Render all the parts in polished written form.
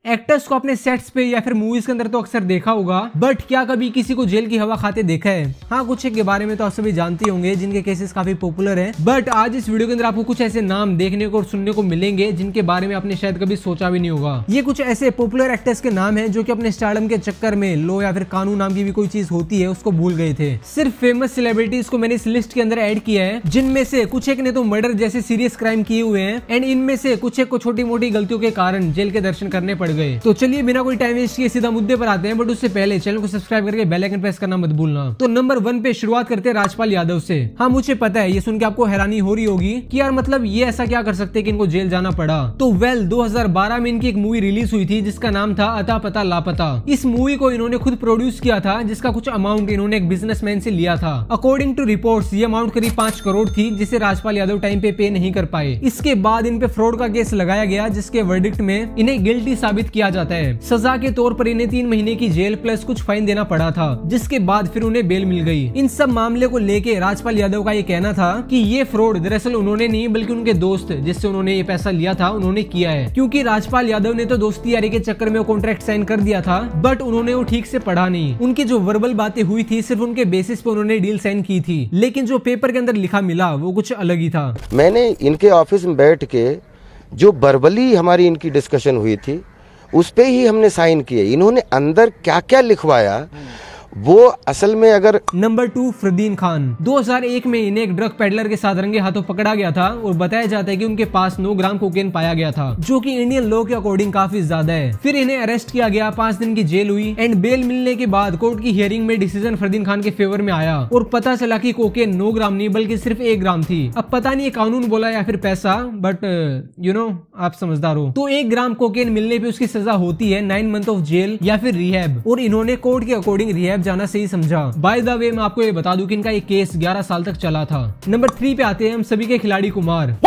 Actors को अपने sets पे या फिर मूवीज के अंदर तो अक्सर देखा होगा, बट क्या कभी किसी को जेल की हवा खाते देखा है? हाँ, कुछ एक के बारे में तो आप सभी जानते होंगे जिनके केसेस काफी पॉपुलर हैं। बट आज इस वीडियो के अंदर आपको कुछ ऐसे नाम देखने को और सुनने को मिलेंगे जिनके बारे में आपने शायद कभी सोचा भी नहीं होगा। ये कुछ ऐसे पॉपुलर एक्टर्स के नाम है जो कि अपने स्टारडम के चक्कर में लो या फिर कानून नाम की भी कोई चीज होती है उसको भूल गए थे। सिर्फ फेमस सेलिब्रिटीज को मैंने इस लिस्ट के अंदर ऐड किया है, जिनमें से कुछ एक ने तो मर्डर जैसे सीरियस क्राइम किए हुए हैं एंड इनमें से कुछ एक को छोटी मोटी गलतियों के कारण जेल के दर्शन करने पड़ गए। तो चलिए बिना कोई टाइम वेस्ट किए सीधा मुद्दे पर आते हैं, बट उससे पहले चैनल को सब्सक्राइब करके बेल आइकन प्रेस करना मत भूलना। तो नंबर 1 पे शुरुआत करते हैं राजपाल यादव से। हाँ, मुझे पता है ये सुन के आपको हैरानी हो रही होगी कि यार मतलब ये ऐसा क्या कर सकते हैं कि इनको जेल जाना पड़ा। तो 2012 में इनकी एक मूवी रिलीज हुई थी जिसका नाम था अता पता लापता। इस मूवी को इन्होंने खुद प्रोड्यूस किया था, जिसका कुछ अमाउंट इन्होंने एक बिजनेसमैन से लिया था। अकॉर्डिंग टू रिपोर्ट्स ये अमाउंट करीब 5 करोड़ थी, जिसे राजपाल यादव टाइम पे नहीं कर पाए। इसके बाद इन पे फ्रॉड का केस लगाया गया, जिसके वर्डिक्ट में इन्हें गिल्टी साबित किया जाता है। सजा के तौर पर इन्हें 3 महीने की जेल प्लस कुछ फाइन देना पड़ा था, जिसके बाद फिर उन्हें बेल मिल गई। इन सब मामले को लेके राजपाल यादव का ये कहना था कि ये फ्रॉड दरअसल उन्होंने नहीं बल्कि उनके दोस्त जिससे उन्होंने ये पैसा लिया था उन्होंने किया है, क्योंकि राजपाल यादव ने तो दोस्ती यारी के चक्कर में वो कॉन्ट्रैक्ट साइन कर दिया था, बट उन्होंने वो ठीक से पढ़ा नहीं। उनकी जो वर्बल बातें हुई थी सिर्फ उनके बेसिस पे उन्होंने डील साइन की थी, लेकिन जो पेपर के अंदर लिखा मिला वो कुछ अलग ही था। मैंने इनके ऑफिस में बैठ के जो वर्बली हमारी इनकी डिस्कशन हुई थी उस पे ही हमने साइन किए। इन्होंने अंदर क्या क्या लिखवाया वो असल में अगर। नंबर 2 फरदीन खान। 2001 में इन्हें एक ड्रग पेडलर के साथ रंगे हाथों पकड़ा गया था और बताया जाता है कि उनके पास 9 ग्राम कोकेन पाया गया था, जो कि इंडियन लॉ के अकॉर्डिंग काफी ज्यादा है। फिर इन्हें अरेस्ट किया गया, 5 दिन की जेल हुई एंड बेल मिलने के बाद कोर्ट की हियरिंग में डिसीजन फरदीन खान के फेवर में आया और पता चला कि कोकेन 9 ग्राम नहीं बल्कि सिर्फ 1 ग्राम थी। अब पता नहीं ये कानून बोला या फिर पैसा, बट यू नो आप समझदार हो। तो 1 ग्राम कोकेन मिलने पे उसकी सजा होती है 9 मंथ ऑफ जेल या फिर रिहैब, और इन्होंने कोर्ट के अकॉर्डिंग रिहैब जाना सही समझा। बाय द वे मैं आपको ये बता दूं कि इनका ये केस 11 साल तक चला था। नंबर 3 पे आते हैं हम सभी के खिलाड़ी कुमार।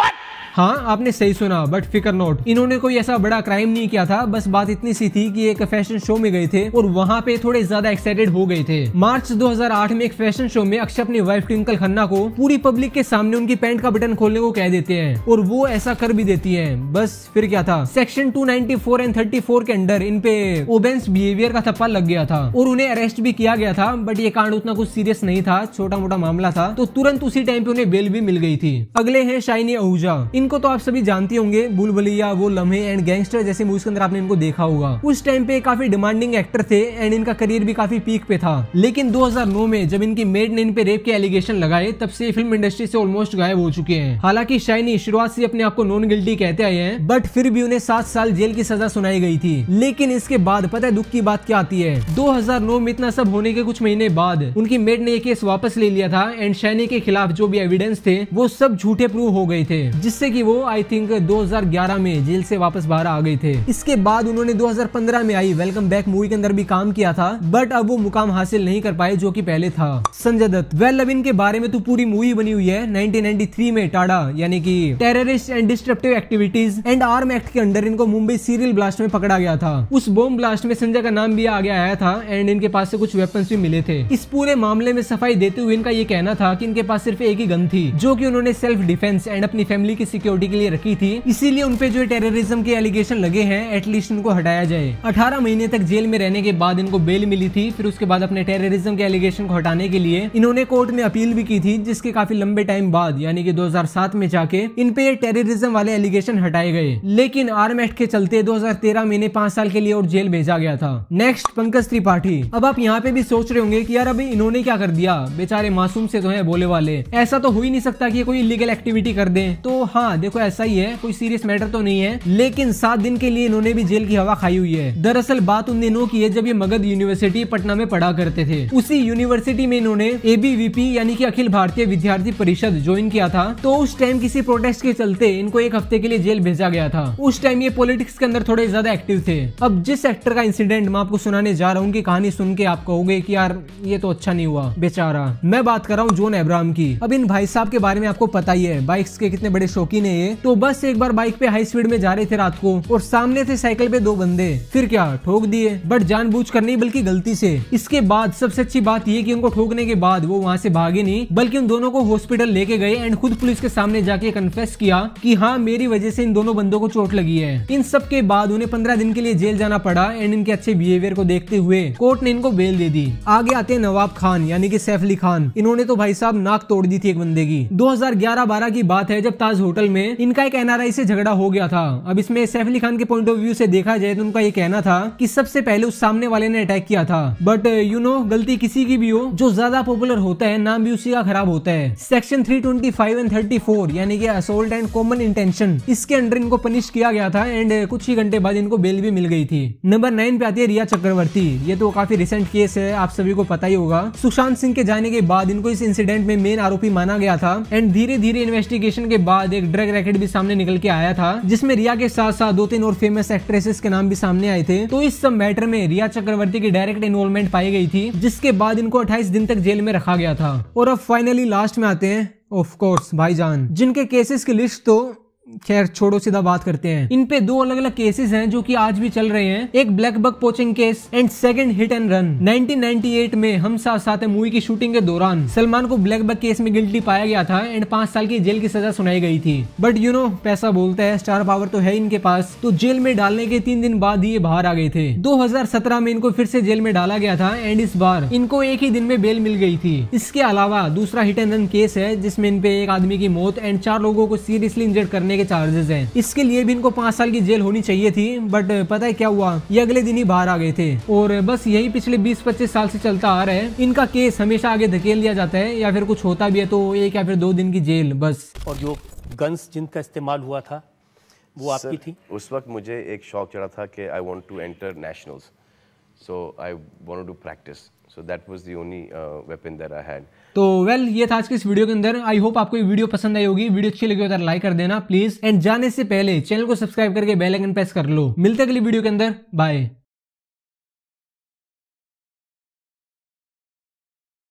हाँ, आपने सही सुना, बट फिकर नोट, इन्होंने कोई ऐसा बड़ा क्राइम नहीं किया था। बस बात इतनी सी थी कि एक फैशन शो में गए थे और वहाँ पे थोड़े ज्यादा एक्साइटेड हो गए थे। मार्च 2008 में एक फैशन शो में अक्षय अपनी वाइफ ट्विंकल खन्ना को पूरी पब्लिक के सामने उनकी पैंट का बटन खोलने को कह देते हैं और वो ऐसा कर भी देती है। बस फिर क्या था, सेक्शन 294 एंड 34 के अंडर इन पे ओबेंस बिहेवियर का थप्पा लग गया था और उन्हें अरेस्ट भी किया गया था। बट ये कांड उतना कुछ सीरियस नहीं था, छोटा मोटा मामला था, तो तुरंत उसी टाइम पे उन्हें बेल भी मिल गई थी। अगले हैं शाइनी आहूजा। इनको तो आप सभी जानते होंगे, बुलबुलिया, वो लम्हे एंड गैंगस्टर जैसे मूवीज के अंदर आपने इनको देखा होगा। उस टाइम पे काफी डिमांडिंग एक्टर थे एंड इनका करियर भी काफी पीक पे था। लेकिन 2009 में जब इनकी मेड ने इन पे रेप के एलिगेशन लगाए, तब से फिल्म इंडस्ट्री से ऑलमोस्ट गायब हो चुके हैं। हालांकि शाइनी शुरुआत से अपने आप को नॉन गिल्टी कहते आए हैं, बट फिर भी उन्हें 7 साल जेल की सजा सुनाई गई थी। लेकिन इसके बाद पता है दुख की बात क्या आती है, 2009 में इतना सब होने के कुछ महीने बाद उनकी मेड ने ये केस वापस ले लिया था एंड शाइनी के खिलाफ जो भी एविडेंस थे वो सब झूठे प्रूव हो गए थे, जिससे कि वो आई थिंक 2011 में जेल से वापस बाहर आ गए थे। इसके बाद उन्होंने 2015 में आई वेलकम बैक मूवी के अंदर भी काम किया था, बट अब वो मुकाम हासिल नहीं कर पाए जो कि पहले था। संजय दत्त, वेल अब इनके बारे में तो पूरी मूवी बनी हुई है। 1993 में टाडा यानी कि terrorist and disruptive activities and arm act के अंदर इनको मुंबई सीरियल ब्लास्ट में पकड़ा गया था। उस बॉम्ब ब्लास्ट में संजय का नाम भी आगे आया था एंड इनके पास से कुछ वेपन्स भी मिले थे। इस पूरे मामले में सफाई देते हुए इनका ये कहना था कि इनके पास सिर्फ एक ही गन थी, जो कि उन्होंने सेल्फ डिफेंस एंड अपनी फैमिली की सिक्योरिटी के लिए रखी थी, इसीलिए उनपे जो टेररिज्म के एलिगेशन लगे हैं एटलीस्ट इनको हटाया जाए। 18 महीने तक जेल में रहने के बाद इनको बेल मिली थी। फिर उसके बाद अपने टेररिज्म के एलिगेशन को हटाने के लिए इन्होंने कोर्ट में अपील भी की थी, जिसके काफी लंबे टाइम बाद यानी कि 2007 में जाके इन पे टेररिज्म वाले एलिगेशन हटाए गए। लेकिन आर्म एक्ट के चलते 2013 में 5 साल के लिए और जेल भेजा गया था। नेक्स्ट पंकज त्रिपाठी। अब आप यहाँ पे भी सोच रहे होंगे कि यार अभी इन्होंने क्या कर दिया, बेचारे मासूम से तो है बोले वाले, ऐसा तो हो ही नहीं सकता कि कोई इलीगल एक्टिविटी कर दें। तो हाँ देखो ऐसा ही है, कोई सीरियस मैटर तो नहीं है, लेकिन 7 दिन के लिए इन्होंने भी जेल की हवा खाई हुई है। दरअसल बात उन दिनों की है जब ये मगध यूनिवर्सिटी पटना में पढ़ा करते थे। उसी यूनिवर्सिटी में इन्होंने ABVP यानी कि अखिल भारतीय विद्यार्थी परिषद ज्वाइन किया था। तो उस टाइम किसी प्रोटेस्ट के चलते इनको 1 हफ्ते के लिए जेल भेजा गया था। उस टाइम ये पॉलिटिक्स के अंदर थोड़े ज्यादा एक्टिव थे। अब जिस एक्टर का इंसिडेंट मैं आपको सुनाने जा रहा हूँ, उनकी कहानी सुन के आप कहोगे कि यार ये तो अच्छा नहीं हुआ बेचारा। मैं बात कर रहा हूँ जॉन अब्राहम की। अब इन भाई साहब के बारे में आपको पता ही है, बाइक्स के कितने बड़े शौकीन सीन है ये। तो बस एक बार बाइक पे हाई स्पीड में जा रहे थे रात को और सामने थे साइकिल पे दो बंदे, फिर क्या ठोक दिए, बट जानबूझकर नहीं बल्कि गलती से। इसके बाद सबसे अच्छी बात ये कि उनको ठोकने के बाद वो वहाँ से भागे नहीं बल्कि उन दोनों को हॉस्पिटल लेके गए एंड खुद पुलिस के सामने जाके कन्फेस किया कि हाँ मेरी वजह से इन दोनों बंदों को चोट लगी है। इन सब के बाद उन्हें 15 दिन के लिए जेल जाना पड़ा एंड इनके अच्छे बिहेवियर को देखते हुए कोर्ट ने इनको बेल दे दी। आगे आते हैं नवाब खान यानी कि सैफ अली खान। इन्होंने तो भाई साहब नाक तोड़ दी थी एक बंदे की। 2011-12 की बात है जब ताज होटल में इनका एक एनआरआई से झगड़ा हो गया था। अब इसमें सैफ अली खान के पॉइंट ऑफ व्यू से देखा जाए तो उनका ये कहना था कि सबसे पहले उस सामने वाले ने अटैक किया था, बट गलती किसी की भी हो, जो ज्यादा पॉपुलर होता है नाम भी उसी का खराब होता है। सेक्शन 325 एंड 34 यानी कि असोल्ट एंड कॉमन इंटेंशन, इसके अंडर इनको पनिश किया गया था एंड कुछ ही घंटे बाद इनको बेल भी मिल गई थी। नंबर 9 पे आती है रिया चक्रवर्ती। ये तो काफी रिसेंट केस है, आप सभी को पता ही होगा। सुशांत सिंह के जाने के बाद इनको इस इंसिडेंट में मेन आरोपी माना गया था एंड धीरे धीरे इन्वेस्टिगेशन के बाद एक ड्रग रैकेट भी सामने निकल के आया था जिसमें रिया के साथ साथ 2-3 और फेमस एक्ट्रेसेस के नाम भी सामने आए थे। तो इस सब मैटर में रिया चक्रवर्ती की डायरेक्ट इन्वॉल्वमेंट पाई गई थी, जिसके बाद इनको 28 दिन तक जेल में रखा गया था। और अब फाइनली लास्ट में आते हैं ऑफ कोर्स भाईजान, जिनके केसेस की लिस्ट तो खैर छोड़ो, सीधा बात करते हैं। इन पे 2 अलग अलग केसेस हैं जो कि आज भी चल रहे हैं। एक black buck poaching case and second hit and run. 1998 में हम साथ साथ मूवी की शूटिंग के दौरान सलमान को ब्लैक बक केस में गिल्टी पाया गया था एंड 5 साल की जेल की सजा सुनाई गई थी। बट पैसा बोलता है, स्टार पावर तो है इनके पास, तो जेल में डालने के 3 दिन बाद ये बाहर आ गए थे। 2017 में इनको फिर से जेल में डाला गया था एंड इस बार इनको एक ही दिन में बेल मिल गई थी। इसके अलावा दूसरा हिट एंड रन केस है जिसमें इन पे एक आदमी की मौत एंड 4 लोगों को सीरियसली इंजर्ड करने के चार्जेस हैं। इसके लिए भी इनको 5 साल की जेल होनी चाहिए थी, बट पता है क्या हुआ, ये अगले दिन ही बाहर आ गए थे। और बस यही पिछले 20-25 साल से चलता आ रहा है। इनका केस हमेशा आगे धकेल दिया जाता है या फिर कुछ होता भी है तो 1 या फिर 2 दिन की जेल बस। और जो गन्स जिनका इस्तेमाल हुआ था वो आपकी थी? उस वक्त मुझे एक शौक चढ़ा था कि I want to enter nationals, so I wanted to practice, so that was the only weapon that I had. तो वेल ये था आज के इस वीडियो के अंदर। आई होप आपको ये वीडियो पसंद आई होगी। वीडियो अच्छी लगी हो तो लाइक कर देना प्लीज एंड जाने से पहले चैनल को सब्सक्राइब करके बेल आइकन प्रेस कर लो। मिलते अगली वीडियो के अंदर, बाय।